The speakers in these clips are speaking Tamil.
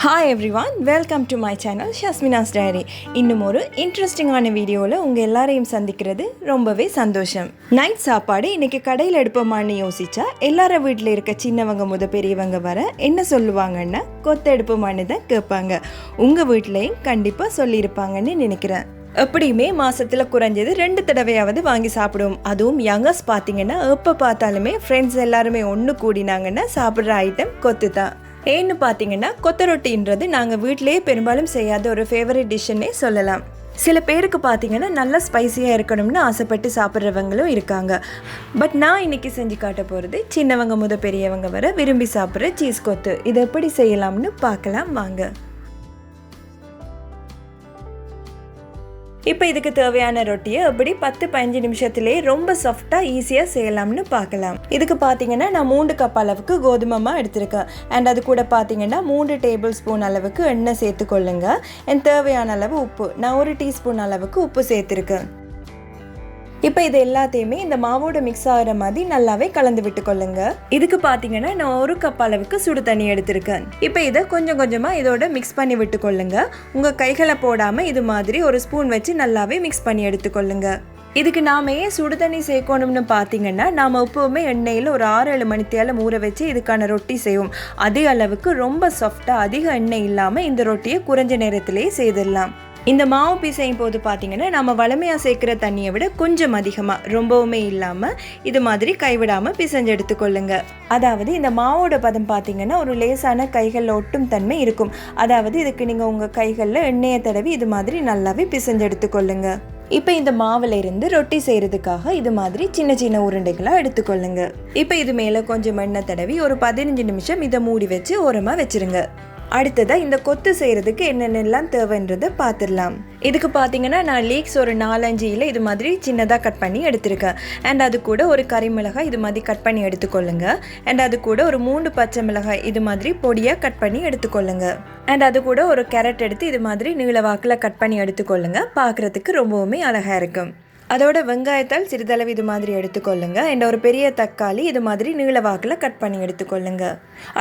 Hi everyone, welcome to my channel Shasmina's Diary. இன்னும் ஒரு இன்ட்ரெஸ்டிங்கான வீடியோவில் உங்கள் எல்லாரையும் சந்திக்கிறது ரொம்பவே சந்தோஷம். நைட் சாப்பாடு இன்னைக்கு கடையில் எடுப்போமான்னு யோசிச்சா எல்லார வீட்டில் இருக்க சின்னவங்க பெரியவங்க வர என்ன சொல்லுவாங்கன்னா கொத்த எடுப்போமான்னு தான் கேட்பாங்க. உங்கள் வீட்லேயும் கண்டிப்பாக சொல்லியிருப்பாங்கன்னு நினைக்கிறேன். எப்படியுமே மாதத்தில் குறைஞ்சது 2 தடவையாவது வாங்கி சாப்பிடுவோம். அதுவும் யங்கர்ஸ் பார்த்தீங்கன்னா எப்போ பார்த்தாலுமே ஃப்ரெண்ட்ஸ் எல்லாருமே ஒன்று கூடினாங்கன்னா சாப்பிட்ற ஐட்டம் கொத்து தான். ஏன்னு பார்த்தீங்கன்னா கொத்த ரொட்டின்றது நாங்கள் வீட்டிலேயே பெரும்பாலும் செய்யாத ஒரு ஃபேவரட் டிஷ்ஷுன்னே சொல்லலாம். சில பேருக்கு பார்த்தீங்கன்னா நல்லா ஸ்பைசியாக இருக்கணும்னு ஆசைப்பட்டு சாப்பிட்றவங்களும் இருக்காங்க. பட் நான் இன்றைக்கி செஞ்சு காட்ட போகிறது சின்னவங்க பெரியவங்க வர விரும்பி சாப்பிட்ற சீஸ் கொத்து. இதை எப்படி செய்யலாம்னு பார்க்கலாம் வாங்க. இப்போ இதுக்கு தேவையான ரொட்டியை எப்படி 10-15 நிமிஷத்துலேயே ரொம்ப சாஃப்டாக ஈஸியாக செய்யலாம்னு பார்க்கலாம். இதுக்கு பார்த்தீங்கன்னா நான் 3 கப் அளவுக்கு கோதுமை எடுத்திருக்கேன். அண்ட் அது கூட பார்த்தீங்கன்னா 3 டேபிள் ஸ்பூன் அளவுக்கு எண்ணெய் சேர்த்துக்கொள்ளுங்க. அண்ட் தேவையான அளவு உப்பு, நான் 1 டீஸ்பூன் அளவுக்கு உப்பு சேர்த்துருக்கேன். இப்போ இது எல்லாத்தையுமே இந்த மாவோட மிக்ஸ் ஆகிற மாதிரி நல்லாவே கலந்து விட்டு கொள்ளுங்க. இதுக்கு பார்த்தீங்கன்னா நான் 1 கப் அளவுக்கு சுடு தண்ணி எடுத்திருக்கேன். இப்போ இதை கொஞ்சம் கொஞ்சமாக இதோட மிக்ஸ் பண்ணி விட்டு கொள்ளுங்க. உங்கள் கைகளை போடாமல் இது மாதிரி ஒரு ஸ்பூன் வச்சு நல்லாவே மிக்ஸ் பண்ணி எடுத்துக்கொள்ளுங்க. இதுக்கு நாம் ஏன் சுடு தண்ணி சேர்க்கணும்னு பார்த்தீங்கன்னா நாம் எப்போவுமே எண்ணெயில் ஒரு 6-7 மணித்தியால் ஊற வச்சு இதுக்கான ரொட்டி செய்வோம். அதே அளவுக்கு ரொம்ப சாஃப்டாக அதிக எண்ணெய் இல்லாமல் இந்த ரொட்டியை குறைஞ்ச நேரத்திலேயே செய்திடலாம். இந்த மாவு பிசையும் போது பார்த்தீங்கன்னா நம்ம வளமையாக சேர்க்குற தண்ணியை விட கொஞ்சம் அதிகமாக, ரொம்பவுமே இல்லாமல் இது மாதிரி கைவிடாமல் பிசைஞ்சு எடுத்துக்கொள்ளுங்க. அதாவது இந்த மாவோட பதம் பார்த்தீங்கன்னா ஒரு லேசான கைகளில் ஒட்டும் தன்மை இருக்கும். அதாவது இதுக்கு நீங்கள் உங்கள் கைகளில் எண்ணெயை தடவி இது மாதிரி நல்லாவே பிசைஞ்சு எடுத்துக்கொள்ளுங்க. இப்போ இந்த மாவில் இருந்து ரொட்டி செய்கிறதுக்காக இது மாதிரி சின்ன சின்ன உருண்டைகளாக எடுத்துக்கொள்ளுங்க. இப்போ இது மேலே கொஞ்சம் எண்ணெய் தடவி ஒரு 15 நிமிஷம் இதை மூடி வச்சு ஓரமாக வச்சுருங்க. அடுத்ததாக இந்த கொத்து செய்கிறதுக்கு என்னென்னலாம் தேவைன்றதை பார்த்துடலாம். இதுக்கு பார்த்தீங்கன்னா நான் லீக்ஸ் ஒரு 4-5 இலை இது மாதிரி சின்னதாக கட் பண்ணி எடுத்திருக்கேன். அண்ட் அது கூட ஒரு கறிமிளகாய் இது மாதிரி கட் பண்ணி எடுத்துக்கொள்ளுங்க. அண்ட் அது கூட ஒரு 3 பச்சை மிளகாய் இது மாதிரி பொடியாக கட் பண்ணி எடுத்துக்கொள்ளுங்க. அண்ட் அது கூட ஒரு கேரட் எடுத்து இது மாதிரி நீள வாக்கில் கட் பண்ணி எடுத்துக்கொள்ளுங்க. பார்க்குறதுக்கு ரொம்பவுமே அழகாக இருக்கும். அதோட வெங்காயத்தால் சிறிதளவு இது மாதிரி எடுத்துக்கொள்ளுங்க. அண்ட் ஒரு பெரிய தக்காளி இது மாதிரி நீள வாக்கில் கட் பண்ணி எடுத்துக்கொள்ளுங்க.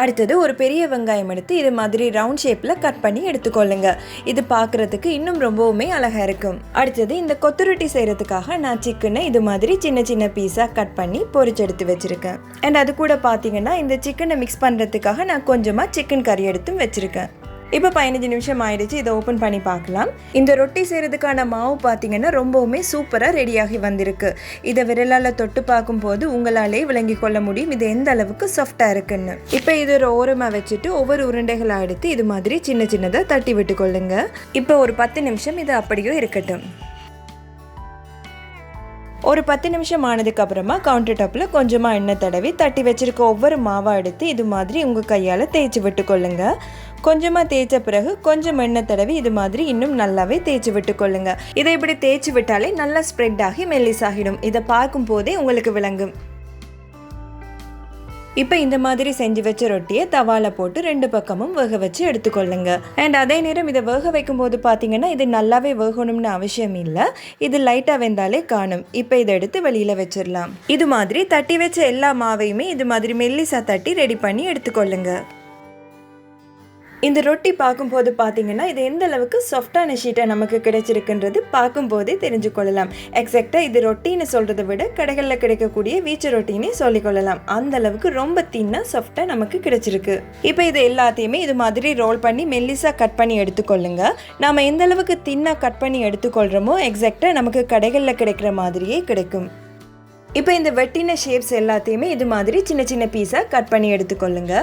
அடுத்தது ஒரு பெரிய வெங்காயம் எடுத்து இது மாதிரி ரவுண்ட் ஷேப்பில் கட் பண்ணி எடுத்துக்கொள்ளுங்க. இது பார்க்குறதுக்கு இன்னும் ரொம்பவுமே அழகாக இருக்கும். அடுத்தது இந்த கொத்து ரொட்டி செய்கிறதுக்காக நான் சிக்கனை இது மாதிரி சின்ன சின்ன பீஸாக கட் பண்ணி பொரிச்சு எடுத்து வச்சுருக்கேன். அண்ட் அது கூட பார்த்தீங்கன்னா இந்த சிக்கனை மிக்ஸ் பண்ணுறதுக்காக நான் கொஞ்சமாக சிக்கன் கறி எடுத்தும் வச்சுருக்கேன். இப்போ 15 நிமிஷம் ஆயிடுச்சு. இதை ஓப்பன் பண்ணி பார்க்கலாம். இந்த ரொட்டி செய்கிறதுக்கான மாவு பார்த்தீங்கன்னா ரொம்பவுமே சூப்பராக ரெடியாகி வந்திருக்கு. இதை விரலால் தொட்டு பார்க்கும்போது உங்களாலே விளங்கி கொள்ள முடியும் இது எந்த அளவுக்கு சாஃப்டாக இருக்குன்னு. இப்போ இது ஒரு ஓரமாக வச்சுட்டு ஒவ்வொரு உருண்டைகளாக எடுத்து இது மாதிரி சின்ன சின்னதாக தட்டி விட்டு கொள்ளுங்க. இப்போ ஒரு 10 நிமிஷம் இது அப்படியே இருக்கட்டும். ஒரு 10 நிமிஷம் ஆனதுக்கு அப்புறமா கவுண்டர் டாப்பில் கொஞ்சமாக எண்ணெய் தடவி தட்டி வச்சிருக்க ஒவ்வொரு மாவாக எடுத்து இது மாதிரி உங்கள் கையால் தேய்ச்சி விட்டு கொள்ளுங்க. கொஞ்சமாக தேய்ச்ச பிறகு கொஞ்சம் எண்ணெய் தடவி இது மாதிரி இன்னும் நல்லாவே தேய்ச்சி விட்டு கொள்ளுங்க. இதை இப்படி தேய்ச்சி விட்டாலே நல்லா ஸ்ப்ரெட் ஆகி மெல்லிசாகிடும். இதை பார்க்கும் போதே உங்களுக்கு விளங்கும். இப்போ இந்த மாதிரி செஞ்சு வச்ச ரொட்டியை தவால போட்டு 2 பக்கமும் வேக வச்சு எடுத்துக்கொள்ளுங்க. அண்ட் அதே நேரம் இதை வேக வைக்கும் போது பார்த்தீங்கன்னா இது நல்லாவே வேகணும்னு அவசியம் இல்லை. இது லைட்டாக வெந்தாலே காணும். இப்போ இதை எடுத்து வெளியில் வச்சிடலாம். இது மாதிரி தட்டி வச்ச எல்லா மாவையுமே இது மாதிரி மெல்லிசா தட்டி ரெடி பண்ணி எடுத்துக்கொள்ளுங்க. இந்த ரொட்டி பார்க்கும்போது பார்த்தீங்கன்னா இது எந்த அளவுக்கு சாஃப்டான ஷீட்டாக நமக்கு கிடைச்சிருக்குன்றது பார்க்கும்போதே தெரிஞ்சு கொள்ளலாம். எக்ஸாக்டாக இது ரொட்டின்னு சொல்கிறத விட கடைகளில் கிடைக்கக்கூடிய வீச்சு ரொட்டின்னு சொல்லிக்கொள்ளலாம். அந்த அளவுக்கு ரொம்ப தின்னாக சாஃப்டாக நமக்கு கிடைச்சிருக்கு. இப்போ இது எல்லாத்தையுமே இது மாதிரி ரோல் பண்ணி மெல்லிஸாக கட் பண்ணி எடுத்துக்கொள்ளுங்க. நாம் எந்த அளவுக்கு தின்னாக கட் பண்ணி எடுத்துக்கொள்கிறோமோ எக்ஸாக்டாக நமக்கு கடைகளில் கிடைக்கிற மாதிரியே கிடைக்கும். இப்போ இந்த வெட்டின ஷேப்ஸ் எல்லாத்தையுமே இது மாதிரி சின்ன சின்ன பீஸாக கட் பண்ணி எடுத்துக்கொள்ளுங்க.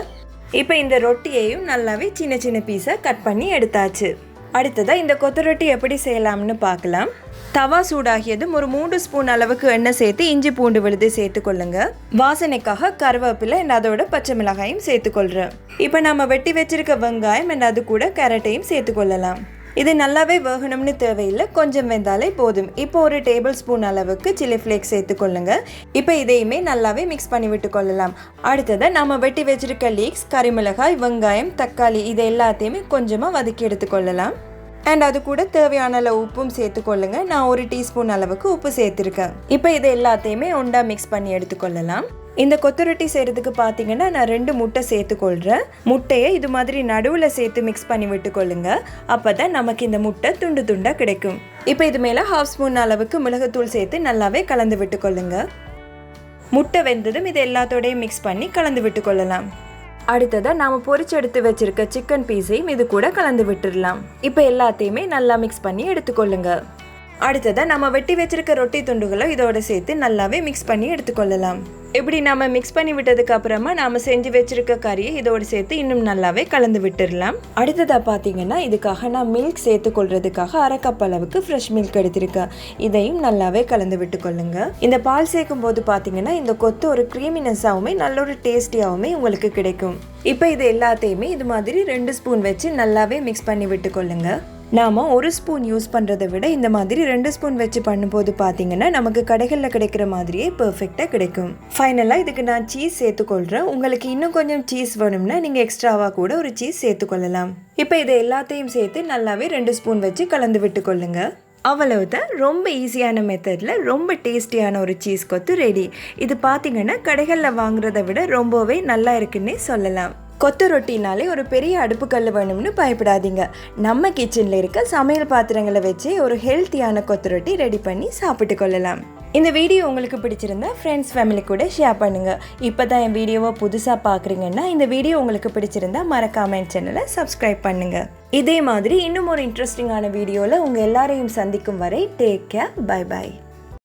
இப்போ இந்த ரொட்டியையும் நல்லாவே சின்ன சின்ன பீஸாக கட் பண்ணி எடுத்தாச்சு. அடுத்ததாக இந்த கொத்து ரொட்டி எப்படி செய்யலாம்னு பார்க்கலாம். தவா சூடாகியதும் ஒரு 3 ஸ்பூன் அளவுக்கு எண்ணெய் சேர்த்து இஞ்சி பூண்டு விழுது சேர்த்துக்கொள்ளுங்க. வாசனைக்காக கருவேப்பிலை அண்ட் அதோட பச்சை மிளகாயும் சேர்த்துக்கொள்கிறேன். இப்போ நம்ம வெட்டி வச்சிருக்க வெங்காயம் அண்ட் அது கூட கேரட்டையும் சேர்த்துக்கொள்ளலாம். இது நல்லாவே வேகணும்னு தேவையில்லை, கொஞ்சம் வெந்தாலே போதும். இப்போ ஒரு டேபிள் ஸ்பூன் அளவுக்கு சில்லி ஃப்ளேக்ஸ் சேர்த்துக்கொள்ளுங்க. இப்போ இதையுமே நல்லாவே மிக்ஸ் பண்ணி விட்டு கொள்ளலாம். அடுத்ததை நம்ம வெட்டி வச்சிருக்க லீக்ஸ், கறிமிளகாய், வெங்காயம், தக்காளி இது எல்லாத்தையுமே கொஞ்சமாக வதக்கி எடுத்துக்கொள்ளலாம். அண்ட் அது கூட தேவையான அளவு உப்பும் சேர்த்துக்கொள்ளுங்க. நான் 1 டீஸ்பூன் அளவுக்கு உப்பு சேர்த்துருக்கேன். இப்போ இதை எல்லாத்தையுமே ஒன்றா மிக்ஸ் பண்ணி எடுத்துக்கொள்ளலாம். இந்த கொத்து ரொட்டி செய்கிறதுக்கு பார்த்தீங்கன்னா நான் 2 முட்டை சேர்த்துக்கொள்கிறேன். முட்டையை இது மாதிரி நடுவில் சேர்த்து மிக்ஸ் பண்ணி விட்டுக்கொள்ளுங்க. அப்போ தான் நமக்கு இந்த முட்டை துண்டு துண்டாக கிடைக்கும். இப்போ இது மேலே 1/2 ஸ்பூன் அளவுக்கு மிளகுத்தூள் சேர்த்து நல்லாவே கலந்து விட்டுக்கொள்ளுங்க. முட்டை வெந்ததும் இது எல்லாத்தோடையும் மிக்ஸ் பண்ணி கலந்து விட்டுக்கொள்ளலாம். அடுத்ததாக நாம் பொரிச்சு எடுத்து வச்சிருக்க சிக்கன் பீஸையும் இது கூட கலந்து விட்டுடலாம். இப்போ எல்லாத்தையுமே நல்லா மிக்ஸ் பண்ணி எடுத்துக்கொள்ளுங்க. அடுத்ததாக நம்ம வெட்டி வச்சிருக்க ரொட்டி துண்டுகளை இதோட சேர்த்து நல்லாவே மிக்ஸ் பண்ணி எடுத்துக்கொள்ளலாம். இப்படி நம்ம மிக்ஸ் பண்ணி விட்டதுக்கு அப்புறமா நாம் செஞ்சு வச்சிருக்க கறியை இதோடு சேர்த்து இன்னும் நல்லாவே கலந்து விட்டுடலாம். அடுத்ததாக பார்த்தீங்கன்னா இதுக்காக நான் மில்க் சேர்த்துக்கொள்றதுக்காக 1/2 கப் அளவுக்கு ஃப்ரெஷ் மில்க் எடுத்திருக்கேன். இதையும் நல்லாவே கலந்து விட்டுக்கொள்ளுங்க. இந்த பால் சேர்க்கும் போது பார்த்தீங்கன்னா இந்த கொத்து ஒரு க்ரீமினஸாகவுமே நல்ல ஒரு டேஸ்டியாகவுமே உங்களுக்கு கிடைக்கும். இப்போ இது எல்லாத்தையுமே இது மாதிரி 2 ஸ்பூன் வச்சு நல்லாவே மிக்ஸ் பண்ணி விட்டுக்கொள்ளுங்க. நாம் 1 ஸ்பூன் யூஸ் பண்ணுறதை விட இந்த மாதிரி 2 ஸ்பூன் வச்சு பண்ணும்போது பார்த்தீங்கன்னா நமக்கு கடைகளில் கிடைக்கிற மாதிரியே பர்ஃபெக்டாக கிடைக்கும். ஃபைனலாக இதுக்கு நான் சீஸ் சேர்த்துக்கொள்கிறேன். உங்களுக்கு இன்னும் கொஞ்சம் சீஸ் வேணும்னா நீங்கள் எக்ஸ்ட்ராவாக கூட ஒரு சீஸ் சேர்த்துக்கொள்ளலாம். இப்போ இதை எல்லாத்தையும் சேர்த்து நல்லாவே 2 ஸ்பூன் வச்சு கலந்து விட்டுக்கொள்ளுங்க. அவ்வளவுதான். ரொம்ப ஈஸியான மெத்தடில் ரொம்ப டேஸ்டியான ஒரு சீஸ் கொத்து ரெடி. இது பார்த்தீங்கன்னா கடைகளில் வாங்குறதை விட ரொம்பவே நல்லா இருக்குன்னே சொல்லலாம். கொத்து ரொட்டினாலே ஒரு பெரிய அடுப்புக்கல் வேணும்னு பயப்படாதீங்க. நம்ம கிச்சனில் இருக்க சமையல் பாத்திரங்களை வச்சு ஒரு ஹெல்த்தியான கொத்து ரொட்டி ரெடி பண்ணி சாப்பிட்டு கொள்ளலாம். இந்த வீடியோ உங்களுக்கு பிடிச்சிருந்தா ஃப்ரெண்ட்ஸ் ஃபேமிலி கூட ஷேர் பண்ணுங்கள். இப்போ தான் என் வீடியோவை புதுசாக பார்க்குறீங்கன்னா இந்த வீடியோ உங்களுக்கு பிடிச்சிருந்தா மறக்காம என் சேனலை சப்ஸ்கிரைப் பண்ணுங்கள். இதே மாதிரி இன்னும் ஒரு இன்ட்ரெஸ்டிங்கான வீடியோவில் உங்கள் எல்லாரையும் சந்திக்கும் வரை டேக் கேர். Bye bye.